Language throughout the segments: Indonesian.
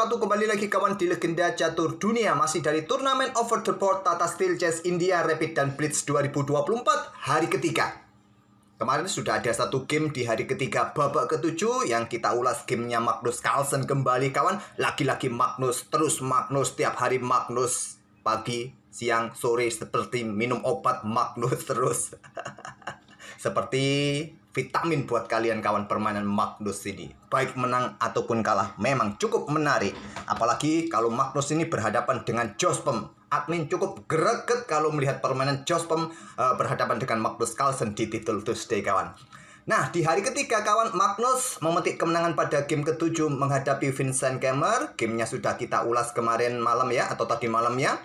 wabarakatuh. Kembali lagi kawan di Legenda Catur Dunia. Masih dari turnamen Over the Board Tata Steel Chess India Rapid dan Blitz 2024 hari ketiga. Kemarin sudah ada satu game di hari ketiga babak ketujuh yang kita ulas gamenya Magnus Carlsen kembali kawan. Lagi-lagi Magnus, terus Magnus, tiap hari Magnus. Pagi, siang, sore seperti minum obat Magnus terus. Seperti vitamin buat kalian kawan permainan Magnus ini. Baik menang ataupun kalah memang cukup menarik. Apalagi kalau Magnus ini berhadapan dengan Jospem. Admin cukup greget kalau melihat permainan Jospem berhadapan dengan Magnus Carlsen di Title Tuesday kawan. Nah, di hari ketiga kawan, Magnus memetik kemenangan pada game ketujuh menghadapi Vincent Kemmer. Gamenya sudah kita ulas kemarin malam ya, atau tadi malam ya.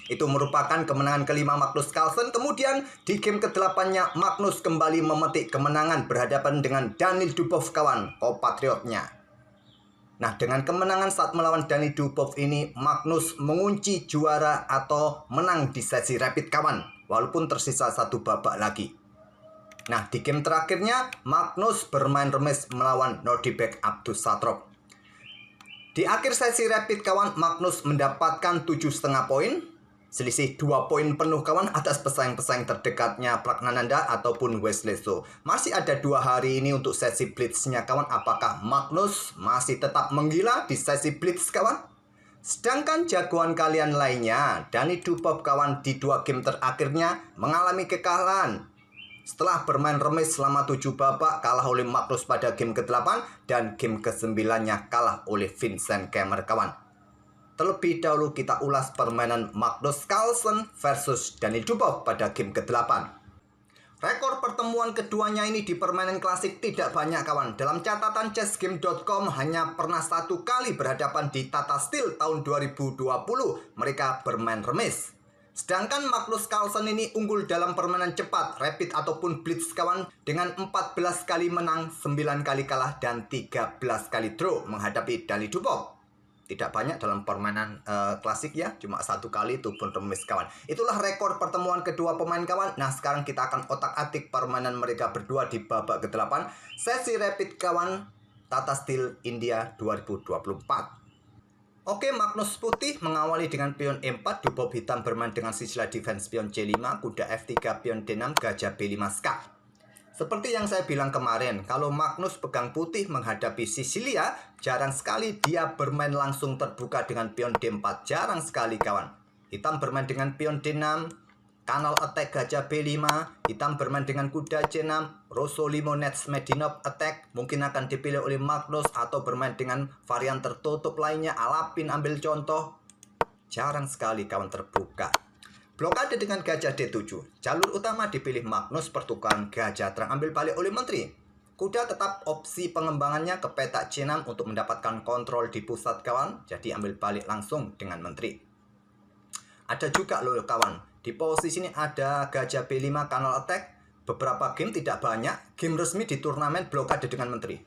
Itu merupakan kemenangan kelima Magnus Carlsen. Kemudian di game ke-8-nya Magnus kembali memetik kemenangan berhadapan dengan Daniil Dubov kawan, kompatriotnya. Nah, dengan kemenangan saat melawan Daniil Dubov ini, Magnus mengunci juara atau menang di sesi rapid kawan, walaupun tersisa satu babak lagi. Nah, di game terakhirnya Magnus bermain remis melawan Nordibek Abdussatrov. Di akhir sesi rapid kawan, Magnus mendapatkan 7,5 poin. Selisih 2 poin penuh kawan atas pesaing-pesaing terdekatnya Praggnanandhaa ataupun Wesley So. Masih ada 2 hari ini untuk sesi Blitz-nya kawan. Apakah Magnus masih tetap menggila di sesi Blitz kawan? Sedangkan jagoan kalian lainnya, Daniil Dubov kawan, di 2 game terakhirnya mengalami kekalahan. Setelah bermain remis selama 7 babak, kalah oleh Magnus pada game ke-8 dan game ke-9-nya kalah oleh Vincent Kemmer kawan. Terlebih dahulu kita ulas permainan Magnus Carlsen versus Daniil Dubov pada game ke-8. Rekor pertemuan keduanya ini di permainan klasik tidak banyak kawan. Dalam catatan chessgame.com hanya pernah 1 kali berhadapan di Tata Steel tahun 2020. Mereka bermain remis. Sedangkan Magnus Carlsen ini unggul dalam permainan cepat, rapid ataupun blitz kawan, dengan 14 kali menang, 9 kali kalah, dan 13 kali draw menghadapi Daniil Dubov. Tidak banyak dalam permainan klasik ya, cuma 1 kali itu pun remis kawan. Itulah rekor pertemuan kedua pemain kawan. Nah, sekarang kita akan otak-atik permainan mereka berdua di babak ke-8 sesi rapid kawan Tata Steel India 2024. Oke, Magnus putih mengawali dengan pion E4, Dubov hitam bermain dengan sisilah defense pion C5, kuda F3, pion D6, gajah B5 skak. Seperti yang saya bilang kemarin, kalau Magnus pegang putih menghadapi Sisilia, jarang sekali dia bermain langsung terbuka dengan pion D4. Jarang sekali kawan. Hitam bermain dengan pion D6, kanal attack gajah B5, hitam bermain dengan kuda C6, Rosso Limonets Medinov attack, mungkin akan dipilih oleh Magnus atau bermain dengan varian tertutup lainnya, Alapin ambil contoh. Jarang sekali kawan terbuka. Blokade dengan gajah D7. Jalur utama dipilih Magnus, pertukaran gajah terang ambil balik oleh menteri. Kuda tetap opsi pengembangannya ke petak C6 untuk mendapatkan kontrol di pusat kawan. Jadi ambil balik langsung dengan menteri. Ada juga loh kawan, di posisi ini ada gajah B5 kanal attack. Beberapa game, tidak banyak, game resmi di turnamen blokade dengan menteri.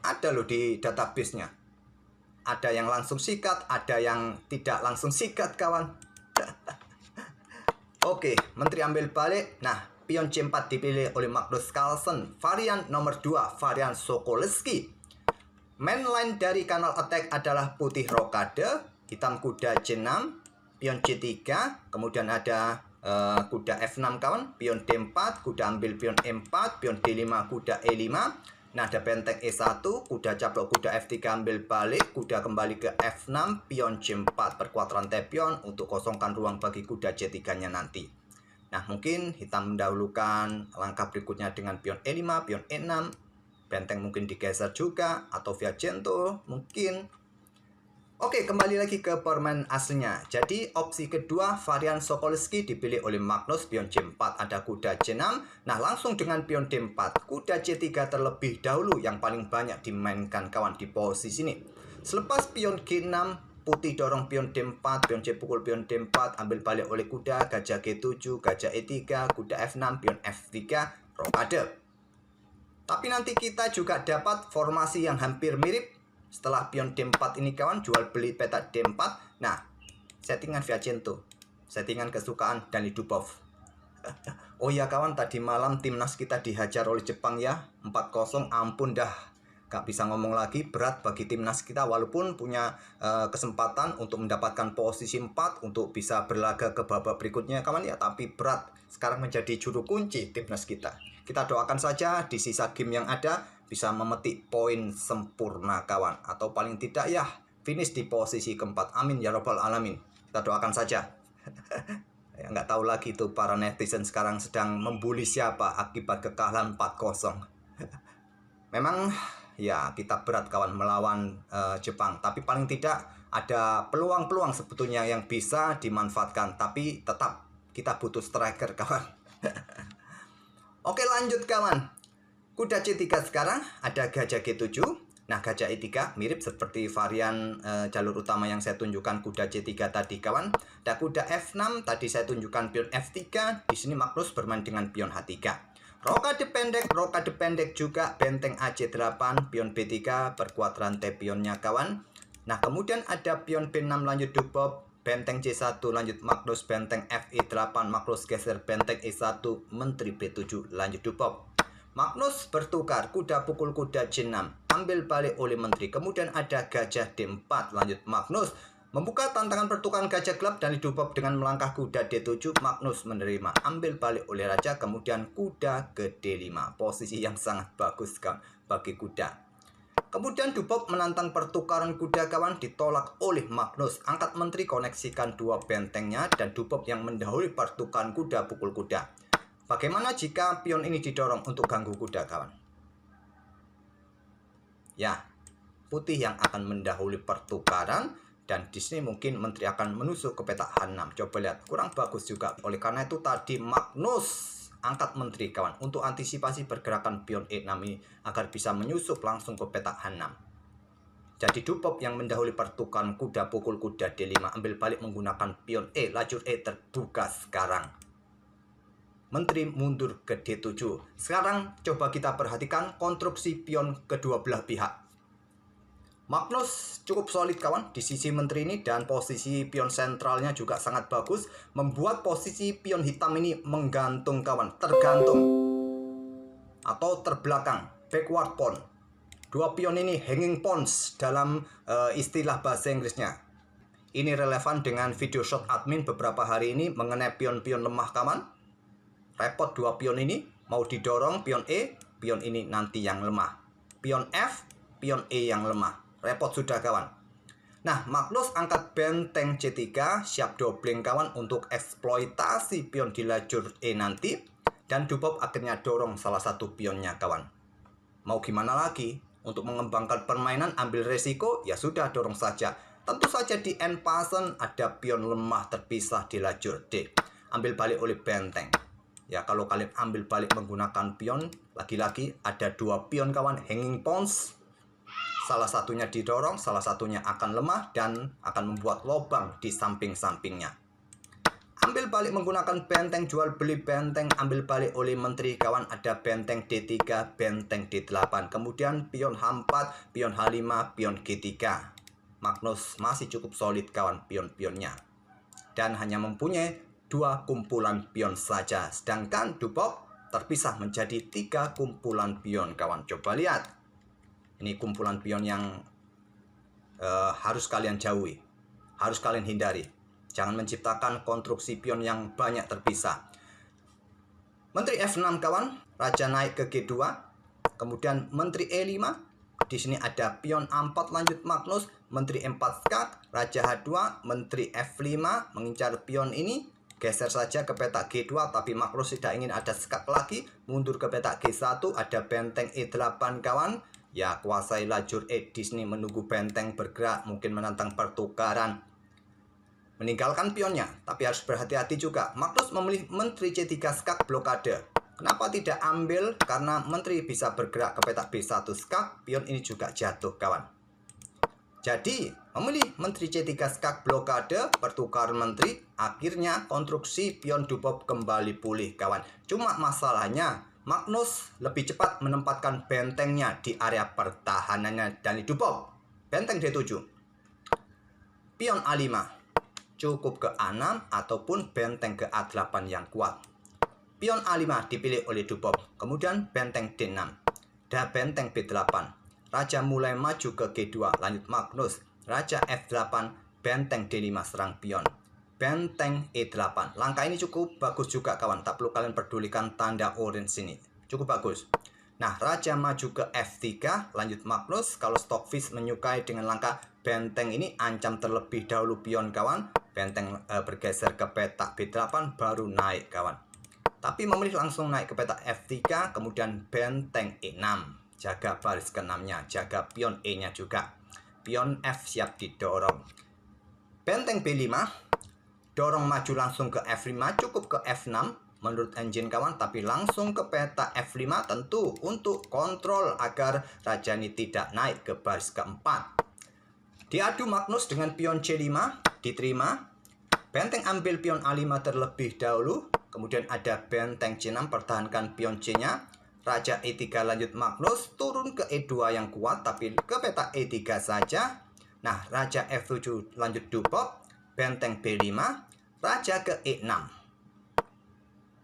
Ada loh di database-nya. Ada yang langsung sikat, ada yang tidak langsung sikat kawan. Oke, menteri ambil balik. Nah, pion C4 dipilih oleh Magnus Carlsen. Varian nomor 2, varian Sokolski. Main line dari kanal attack adalah putih rokade, hitam kuda C6, pion C3, kemudian ada kuda F6 kawan, pion D4, kuda ambil pion E4, pion D5, kuda E5. Nah, ada benteng E1, kuda caplok kuda F3 ambil balik, kuda kembali ke F6, pion C4, perkuat rantai pion untuk kosongkan ruang bagi kuda C3-nya nanti. Nah, mungkin hitam mendahulukan langkah berikutnya dengan pion E5, pion E6, benteng mungkin digeser juga, atau via Gento, mungkin. Oke, kembali lagi ke permainan aslinya. Jadi, opsi kedua, varian Sokolski dipilih oleh Magnus, pion C4, ada kuda C6. Nah, langsung dengan pion D4, kuda C3 terlebih dahulu yang paling banyak dimainkan kawan di posisi ini. Selepas pion G6, putih dorong pion D4, pion C pukul pion D4, ambil balik oleh kuda, gajah G7, gajah E3, kuda F6, pion F3, rokade. Tapi nanti kita juga dapat formasi yang hampir mirip. Setelah pion D4 ini kawan, jual beli petak D4. Nah, settingan via Gento, settingan kesukaan Daniil Dubov. Oh ya kawan, tadi malam timnas kita dihajar oleh Jepang ya, 4-0. Ampun dah, Gak bisa ngomong lagi, berat bagi timnas kita walaupun punya kesempatan untuk mendapatkan posisi 4 untuk bisa berlaga ke babak berikutnya kawan ya, tapi berat sekarang menjadi juru kunci timnas kita. Kita doakan saja di sisa game yang ada bisa memetik poin sempurna kawan, atau paling tidak ya finish di posisi keempat. Amin ya robbal alamin. Kita doakan saja. Ya, nggak tahu lagi tuh para netizen sekarang sedang membuli siapa akibat kekalahan 4-0. Memang ya kita berat kawan melawan Jepang, tapi paling tidak ada peluang-peluang sebetulnya yang bisa dimanfaatkan, tapi tetap kita butuh striker kawan. Oke, lanjut kawan. Kuda C3 sekarang ada gajah G7. Nah, gajah E3 mirip seperti varian jalur utama yang saya tunjukkan kuda C3 tadi kawan. Ada kuda F6, tadi saya tunjukkan pion F3. Di sini Magnus bermain dengan pion H3. Rokade pendek juga benteng AC8, pion B3 berkuat rantai pionnya kawan. Nah, kemudian ada pion B6 lanjut dubop, benteng C1 lanjut Magnus, benteng FE8 Magnus geser benteng E1, menteri B7 lanjut dubop. Magnus bertukar, kuda pukul kuda C6, ambil balik oleh menteri. Kemudian ada gajah D4 lanjut Magnus, membuka tantangan pertukaran gajah gelap dan didubop dengan melangkah kuda D7. Magnus menerima, ambil balik oleh raja, kemudian kuda ke D5. Posisi yang sangat bagus kan bagi kuda. Kemudian dubop menantang pertukaran kuda kawan, ditolak oleh Magnus. Angkat menteri, koneksikan dua bentengnya, dan dubop yang mendahului pertukaran kuda pukul kuda. Bagaimana jika pion ini didorong untuk ganggu kuda kawan? Ya, putih yang akan mendahului pertukaran. Dan di sini mungkin menteri akan menusuk ke petak H6. Coba lihat, kurang bagus juga. Oleh karena itu tadi Magnus angkat menteri kawan, untuk antisipasi pergerakan pion E6 ini agar bisa menyusup langsung ke petak H6. Jadi dubop yang mendahului pertukaran kuda pukul kuda D5, ambil balik menggunakan pion E. Lajur E terbuka sekarang. Menteri mundur ke D7. Sekarang coba kita perhatikan konstruksi pion kedua belah pihak. Magnus cukup solid kawan di sisi menteri ini, dan posisi pion sentralnya juga sangat bagus, membuat posisi pion hitam ini menggantung kawan, tergantung atau terbelakang, backward pawn. Dua pion ini hanging pawns dalam istilah bahasa Inggrisnya. Ini relevan dengan video shot admin beberapa hari ini mengenai pion-pion lemah kawan. Repot dua pion ini, mau didorong pion E, pion ini nanti yang lemah. Pion F, pion E yang lemah. Repot sudah kawan. Nah, Magnus angkat benteng C3, siap doubling kawan untuk eksploitasi pion di lajur E nanti. Dan dubop akhirnya dorong salah satu pionnya kawan. Mau gimana lagi? Untuk mengembangkan permainan, ambil resiko, ya sudah dorong saja. Tentu saja di end pasen ada pion lemah terpisah di lajur D. Ambil balik oleh benteng. Ya, kalau kalian ambil balik menggunakan pion, lagi-lagi ada dua pion kawan, hanging pawns. Salah satunya didorong, salah satunya akan lemah dan akan membuat lubang di samping-sampingnya. Ambil balik menggunakan benteng, jual beli benteng, ambil balik oleh menteri kawan, ada benteng D3, benteng D8. Kemudian pion H4, pion H5, pion G3. Magnus masih cukup solid kawan pion-pionnya. Dan hanya mempunyai dua kumpulan pion saja. Sedangkan dubop terpisah menjadi 3 kumpulan pion kawan. Coba lihat. Ini kumpulan pion yang harus kalian jauhi, harus kalian hindari. Jangan menciptakan konstruksi pion yang banyak terpisah. Menteri F6 kawan, raja naik ke G2, kemudian menteri E5. Di sini ada pion A4 lanjut Magnus, menteri E4 skak, raja H2, menteri F5 mengincar pion ini. Geser saja ke petak G2, tapi Magnus tidak ingin ada skak lagi. Mundur ke petak G1, ada benteng E8 kawan. Ya, kuasai lajur E. Di sini menunggu benteng bergerak, mungkin menantang pertukaran. Meninggalkan pionnya, tapi harus berhati-hati juga. Magnus memilih menteri C3 skak blokade. Kenapa tidak ambil? Karena menteri bisa bergerak ke petak B1 skak, pion ini juga jatuh kawan. Jadi, memilih menteri C3 skak blokade, pertukaran menteri, akhirnya konstruksi pion dubop kembali pulih kawan. Cuma masalahnya, Magnus lebih cepat menempatkan bentengnya di area pertahanannya dan didubop. Benteng D7. Pion A5. Cukup ke A6 ataupun benteng ke A8 yang kuat. Pion A5 dipilih oleh dubop. Kemudian benteng D6. Dan benteng B8. raja mulai maju ke G2, lanjut Magnus, raja F8, benteng D5 serang pion, benteng E8. Langkah ini cukup bagus juga kawan, tak perlu kalian pedulikan tanda orange ini, cukup bagus. Nah, raja maju ke F3, lanjut Magnus. Kalau Stockfish menyukai dengan langkah benteng ini, ancam terlebih dahulu pion kawan, benteng bergeser ke petak B8 baru naik kawan. Tapi memilih langsung naik ke petak F3, kemudian benteng E6, jaga baris ke-6-nya, jaga pion E-nya juga. Pion F siap didorong. Benteng B5, dorong maju langsung ke F5, cukup ke F6 menurut engine kawan, tapi langsung ke petak F5 tentu untuk kontrol agar raja ini tidak naik ke baris keempat. Diadu Magnus dengan pion C5, diterima. Benteng ambil pion A5 terlebih dahulu, kemudian ada benteng C6, pertahankan pion C-nya. Raja E3 lanjut Magnus, turun ke E2 yang kuat, tapi ke petak E3 saja. Nah, raja F7 lanjut dupop, benteng B5, raja ke E6.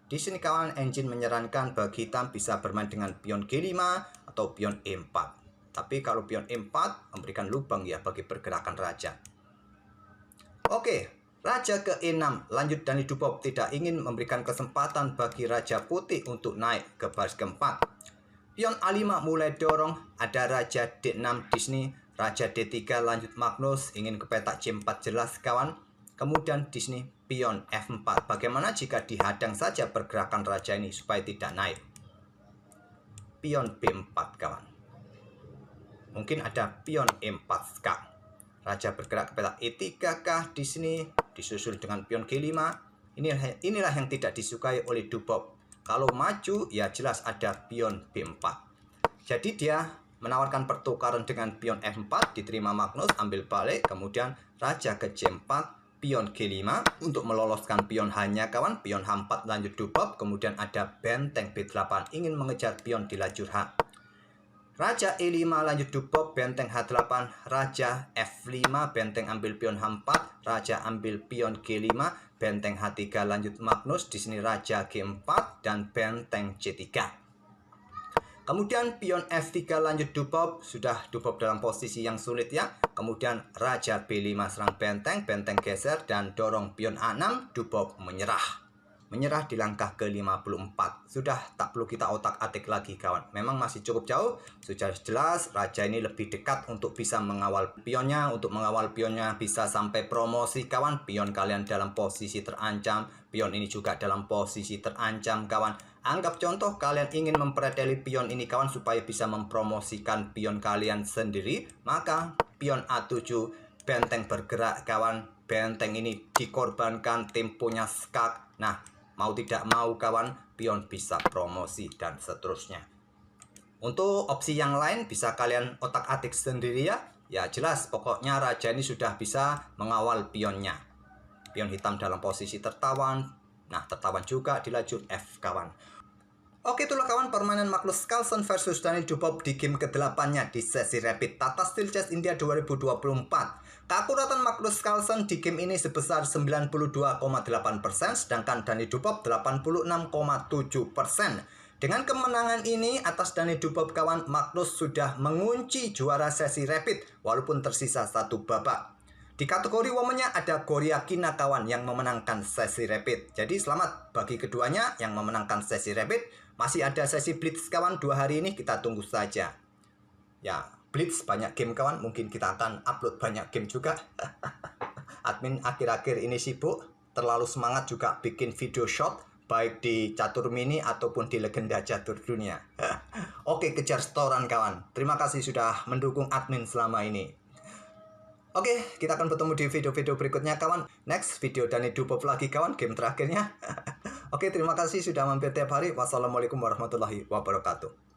Di sini kawan, engine menyarankan bagi hitam bisa bermain dengan pion G5 atau pion E4. Tapi kalau pion E4 memberikan lubang ya bagi pergerakan raja. Oke, raja ke E6 lanjut dan dupop, tidak ingin memberikan kesempatan bagi raja putih untuk naik ke baris keempat. Pion A5 mulai dorong, ada raja D6 di sini, raja D3 lanjut Magnus, ingin ke petak C4 jelas kawan. Kemudian di sini pion F4. Bagaimana jika dihadang saja pergerakan raja ini supaya tidak naik? Pion B4 kawan. Mungkin ada pion E4 kah? Raja bergerak ke petak E3 kah di sini, disusul dengan pion G5. Inilah yang tidak disukai oleh dupop. Kalau maju ya jelas ada pion B4. Jadi dia menawarkan pertukaran dengan pion F4, diterima Magnus, ambil balik, kemudian raja ke C4, pion G5 untuk meloloskan pion H-nya kawan, pion H4 lanjut dupop, kemudian ada benteng B8 ingin mengejar pion di lajur H. Raja E5 lanjut dupop, benteng H8, raja F5, benteng ambil pion H4, raja ambil pion G5, benteng H3 lanjut Magnus, di sini raja G4 dan benteng C3. Kemudian pion F3 lanjut dupop, sudah dupop dalam posisi yang sulit ya. Kemudian raja B5 serang benteng, benteng geser dan dorong pion A6, dupop menyerah. Menyerah di langkah ke-54. Sudah tak perlu kita otak-atik lagi kawan. Memang masih cukup jauh, sudah jelas raja ini lebih dekat untuk bisa mengawal pionnya. Untuk mengawal pionnya bisa sampai promosi kawan. Pion kalian dalam posisi terancam, pion ini juga dalam posisi terancam kawan. Anggap contoh kalian ingin mempreteli pion ini kawan supaya bisa mempromosikan pion kalian sendiri. Maka pion A7 benteng bergerak kawan. Benteng ini dikorbankan, temponya skak. Nah, mau tidak mau kawan, pion bisa promosi dan seterusnya. Untuk opsi yang lain bisa kalian otak-atik sendiri ya. Ya jelas pokoknya raja ini sudah bisa mengawal pionnya. Pion hitam dalam posisi tertawan. Nah, tertawan juga di lajur F kawan. Oke, itulah kawan permainan Magnus Carlsen versus Daniel Dupop di game ke-8-nya di sesi Rapid Tata Steel Chess India 2024. Keakuratan Magnus Carlsen di game ini sebesar 92,8%, sedangkan Daniel Dupop 86,7%. Dengan kemenangan ini atas Daniel Dupop kawan, Magnus sudah mengunci juara sesi Rapid walaupun tersisa satu babak. Di kategori womennya ada Goria Kina kawan yang memenangkan sesi Rapid. Jadi selamat bagi keduanya yang memenangkan sesi Rapid. Masih ada sesi Blitz kawan 2 hari ini, kita tunggu saja. Ya, Blitz banyak game kawan, mungkin kita akan upload banyak game juga. Admin akhir-akhir ini sibuk, terlalu semangat juga bikin video short, baik di catur mini ataupun di legenda catur dunia. Oke, kejar setoran kawan. Terima kasih sudah mendukung admin selama ini. Oke, kita akan bertemu di video-video berikutnya kawan. Next video Daniel Dupop lagi kawan, game terakhirnya. Oke, terima kasih sudah mampir tiap hari. Wassalamualaikum warahmatullahi wabarakatuh.